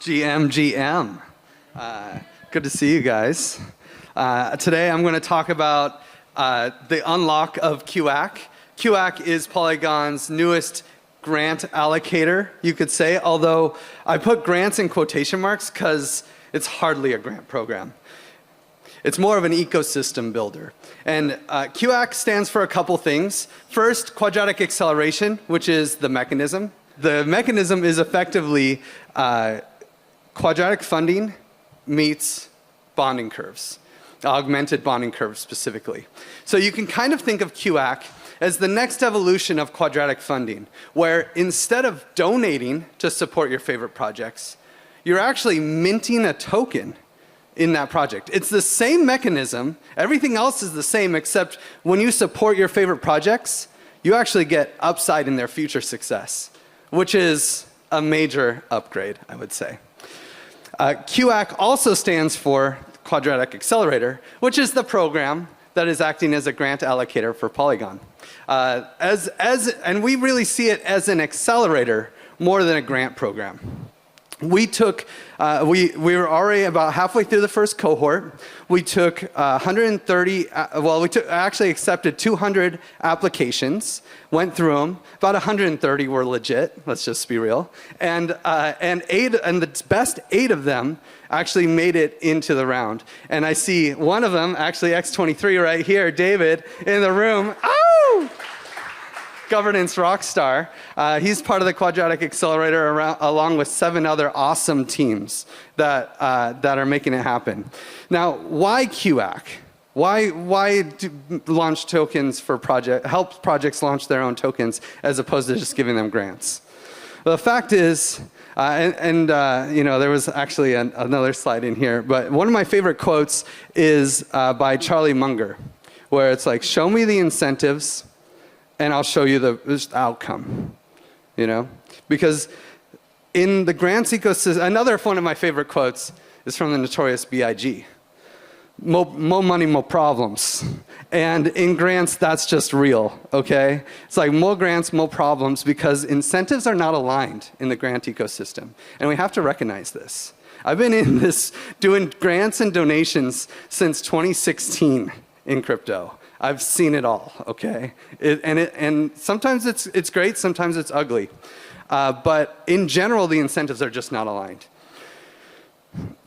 GM. Good to see you guys. Today I'm going to talk about the unlock of QAC. QAC is Polygon's newest grant allocator, you could say, although I put grants in quotation marks because it's hardly a grant program. It's more of an ecosystem builder. And QAC stands for a couple things. First, quadratic acceleration, which is the mechanism. The mechanism is effectively quadratic funding meets bonding curves, augmented bonding curves specifically. So you can kind of think of QAC as the next evolution of quadratic funding, where instead of donating to support your favorite projects, you're actually minting a token in that project. It's the same mechanism, everything else is the same, except when you support your favorite projects, you actually get upside in their future success, which is a major upgrade, I would say. QAC also stands for Quadratic Accelerator, which is the program that is acting as a grant allocator for Polygon. And we really see it as an accelerator more than a grant program. We were already about halfway through the first cohort. We took 130, actually accepted 200 applications, went through them. About 130 were legit, let's just be real. And the best 8 of them actually made it into the round. And I see one of them, actually X23 right here, David, in the room. Oh! Governance rockstar. He's part of the Quadratic Accelerator along with 7 other awesome teams that are making it happen. Now, why QAC? Why launch tokens for help projects launch their own tokens as opposed to just giving them grants? Well, the fact is, you know, there was actually another slide in here, but one of my favorite quotes is by Charlie Munger, where it's like, show me the incentives and I'll show you the outcome, you know? Because in the grants ecosystem, another one of my favorite quotes is from the notorious B.I.G. More money, more problems. And in grants, that's just real, okay? It's like more grants, more problems, because incentives are not aligned in the grant ecosystem. And we have to recognize this. I've been in this, doing grants and donations since 2016 in crypto. I've seen it all, okay? And sometimes it's great, sometimes it's ugly. But in general, the incentives are just not aligned.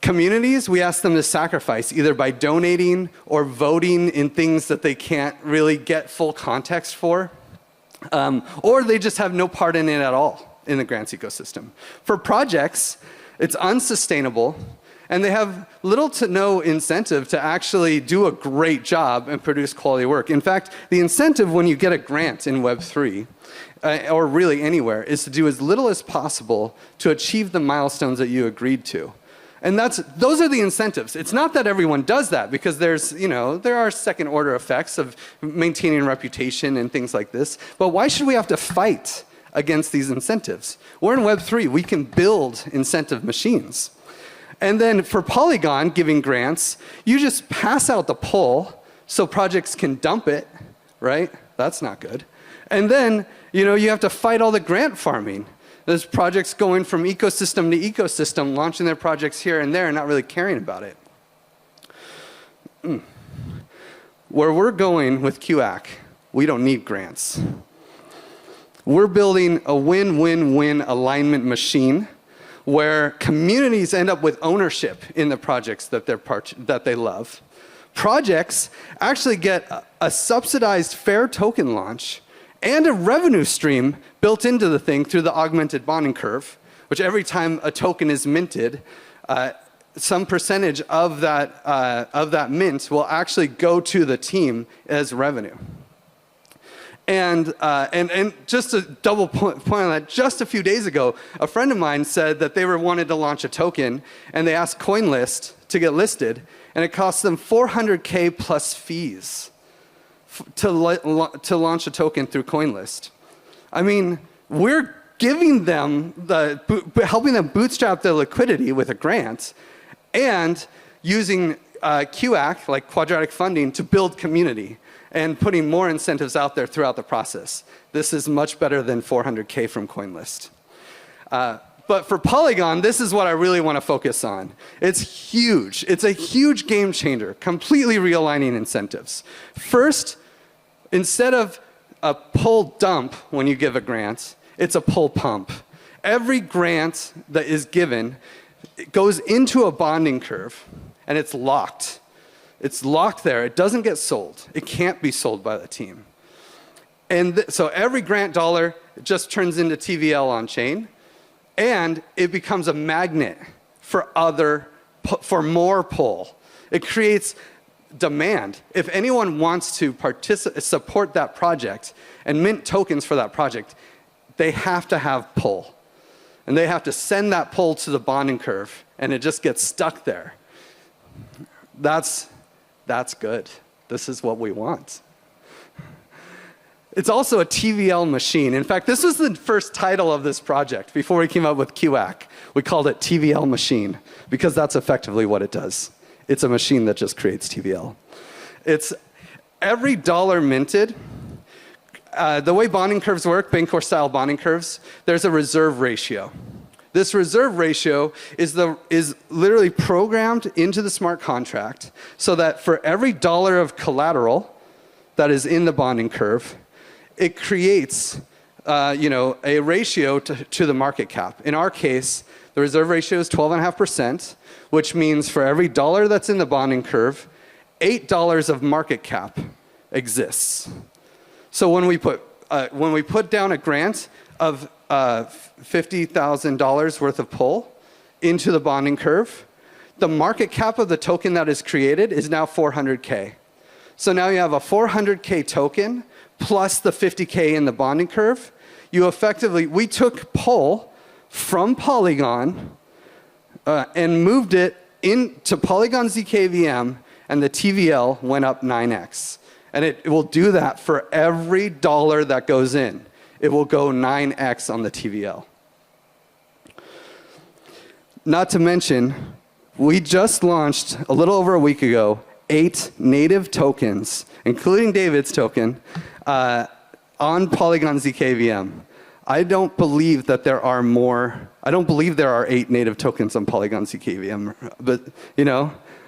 Communities, we ask them to sacrifice either by donating or voting in things that they can't really get full context for, or they just have no part in it at all in the grants ecosystem. For projects, it's unsustainable, and they have little to no incentive to actually do a great job and produce quality work. In fact, the incentive when you get a grant in Web3, or really anywhere, is to do as little as possible to achieve the milestones that you agreed to. And those are the incentives. It's not that everyone does that, because there are second order effects of maintaining reputation and things like this. But why should we have to fight against these incentives? We're in Web3, we can build incentive machines. And then for Polygon giving grants, you just pass out the pull so projects can dump it, right? That's not good. And then, you have to fight all the grant farming. There's projects going from ecosystem to ecosystem, launching their projects here and there and not really caring about it. Where we're going with QAC, we don't need grants. We're building a win-win-win alignment machine where communities end up with ownership in the projects that they love. Projects actually get a subsidized fair token launch and a revenue stream built into the thing through the augmented bonding curve, which every time a token is minted, some percentage of that mint will actually go to the team as revenue. And just to double point on that, just a few days ago, a friend of mine said that they wanted to launch a token, and they asked CoinList to get listed, and it cost them $400K plus fees to launch a token through CoinList. I mean, we're giving them helping them bootstrap their liquidity with a grant, and using QAC, like quadratic funding, to build community and putting more incentives out there throughout the process. This is much better than $400K from CoinList. But for Polygon, this is what I really want to focus on. It's huge. It's a huge game changer, completely realigning incentives. First, instead of a pull dump when you give a grant, it's a pull pump. Every grant that is given, it goes into a bonding curve, and it's locked. It's locked there. It doesn't get sold. It can't be sold by the team. And so every grant dollar just turns into TVL on chain. And it becomes a magnet for more pull. It creates demand. If anyone wants to support that project and mint tokens for that project, they have to have pull. And they have to send that pull to the bonding curve, and it just gets stuck there. That's good. This is what we want. It's also a TVL machine. In fact, this was the first title of this project before we came up with QAC. We called it TVL machine because that's effectively what it does. It's a machine that just creates TVL. It's every dollar minted. The way bonding curves work, Bancor style bonding curves, there's a reserve ratio. This reserve ratio is literally programmed into the smart contract so that for every dollar of collateral that is in the bonding curve, it creates a ratio to the market cap. In our case, the reserve ratio is 12.5%, which means for every dollar that's in the bonding curve, $8 of market cap exists. So when we put down a grant of $50,000 worth of pull into the bonding curve, the market cap of the token that is created is now 400K. So now you have a 400K token plus the 50K in the bonding curve. We took pull from Polygon and moved it into Polygon zkVM, and the TVL went up 9x. And it will do that for every dollar that goes in. It will go 9x on the TVL. Not to mention, we just launched a little over a week ago 8 native tokens, including David's token, on Polygon zkVM. I don't believe there are 8 native tokens on Polygon zkVM, but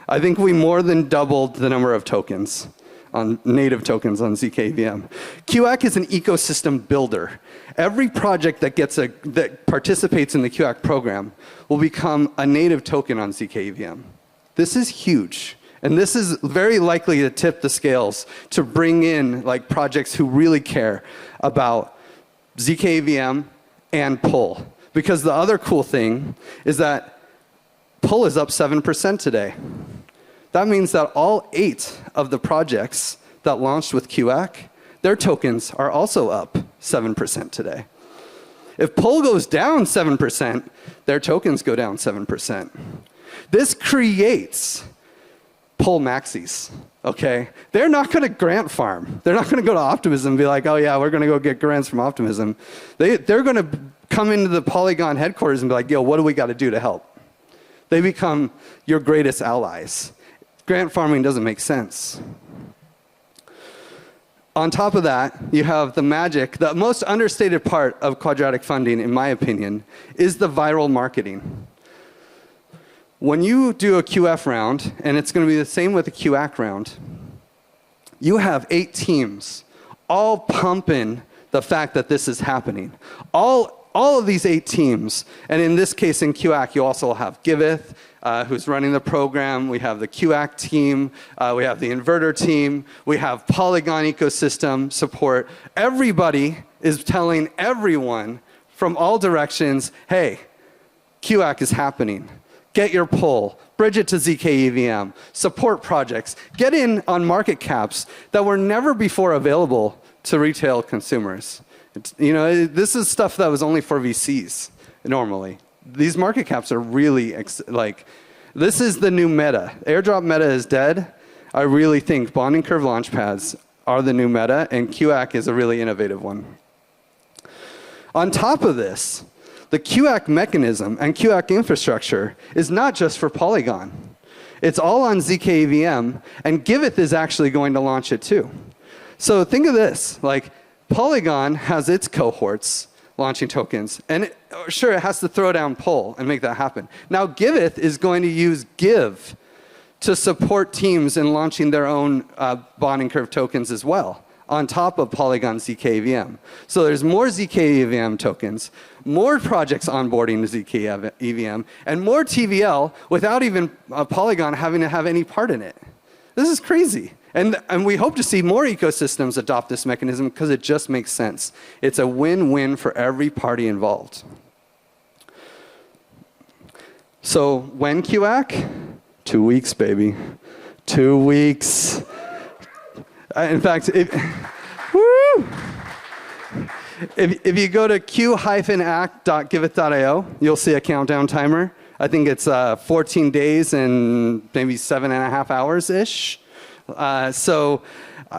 I think we more than doubled the number of tokens on native tokens on zkVM. QAC is an ecosystem builder. Every project that participates in the QAC program will become a native token on zkVM. This is huge. And this is very likely to tip the scales to bring in projects who really care about zkVM and pull. Because the other cool thing is that pull is up 7% today. That means that all 8 of the projects that launched with QAC, their tokens are also up 7% today. If pull goes down 7%, their tokens go down 7%. This creates pull maxis, okay? They're not going to grant farm. They're not going to go to Optimism and be like, oh yeah, we're going to go get grants from Optimism. They're going to come into the Polygon headquarters and be like, yo, what do we got to do to help? They become your greatest allies. Grant farming doesn't make sense. On top of that, you have the magic. The most understated part of quadratic funding, in my opinion, is the viral marketing. When you do a QF round, and it's going to be the same with a QAC round, you have 8 teams all pumping the fact that this is happening. All of these 8 teams, and in this case in QAC, you also have Giveth, who's running the program. We have the QAC team. We have the inverter team. We have Polygon ecosystem support. Everybody is telling everyone from all directions, hey, QAC is happening. Get your pull. Bridge it to zkEVM. Support projects. Get in on market caps that were never before available to retail consumers. This is stuff that was only for VCs normally. These market caps are really this is the new meta. Airdrop meta is dead. I really think bonding curve launchpads are the new meta, and QAC is a really innovative one. On top of this, the QAC mechanism and QAC infrastructure is not just for Polygon. It's all on zkEVM, and Giveth is actually going to launch it too. So think of this, Polygon has its cohorts launching tokens. And sure, it has to throw down Pol and make that happen. Now, Giveth is going to use Give to support teams in launching their own bonding curve tokens as well, on top of Polygon ZK EVM. So there's more ZK EVM tokens, more projects onboarding to ZK EVM, and more TVL without even Polygon having to have any part in it. This is crazy. And we hope to see more ecosystems adopt this mechanism because it just makes sense. It's a win-win for every party involved. So when QAC? 2 weeks, baby. 2 weeks. In fact, if you go to q-act.giveth.io, you'll see a countdown timer. I think it's 14 days and maybe 7.5 hours-ish.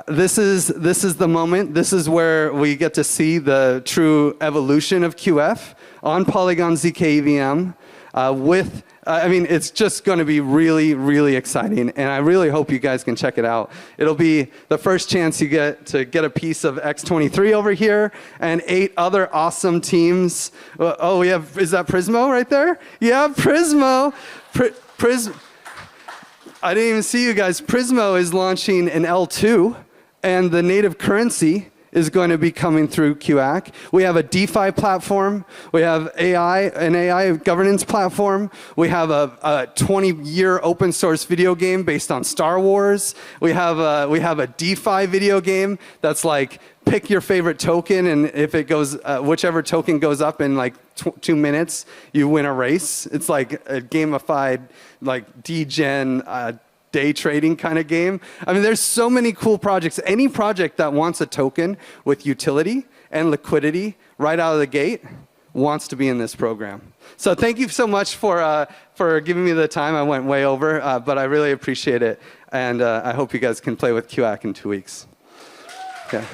This is the moment. This is where we get to see the true evolution of QF on Polygon ZK EVM I mean, it's just going to be really, really exciting, and I really hope you guys can check it out. It'll be the first chance you get to get a piece of X23 over here and 8 other awesome teams. Oh, we have, is that Prismo right there? Yeah, Prismo. I didn't even see you guys. Prismo is launching an L2, and the native currency is going to be coming through QAC. We have a DeFi platform. We have an AI governance platform. We have a 20-year open source video game based on Star Wars. We have a DeFi video game that's like pick your favorite token, and if it goes, whichever token goes up in like 2 minutes, you win a race. It's like a gamified, like degen day trading kind of game. I mean, there's so many cool projects. Any project that wants a token with utility and liquidity right out of the gate wants to be in this program. So thank you so much for giving me the time. I went way over, but I really appreciate it. And I hope you guys can play with QAC in 2 weeks. Okay.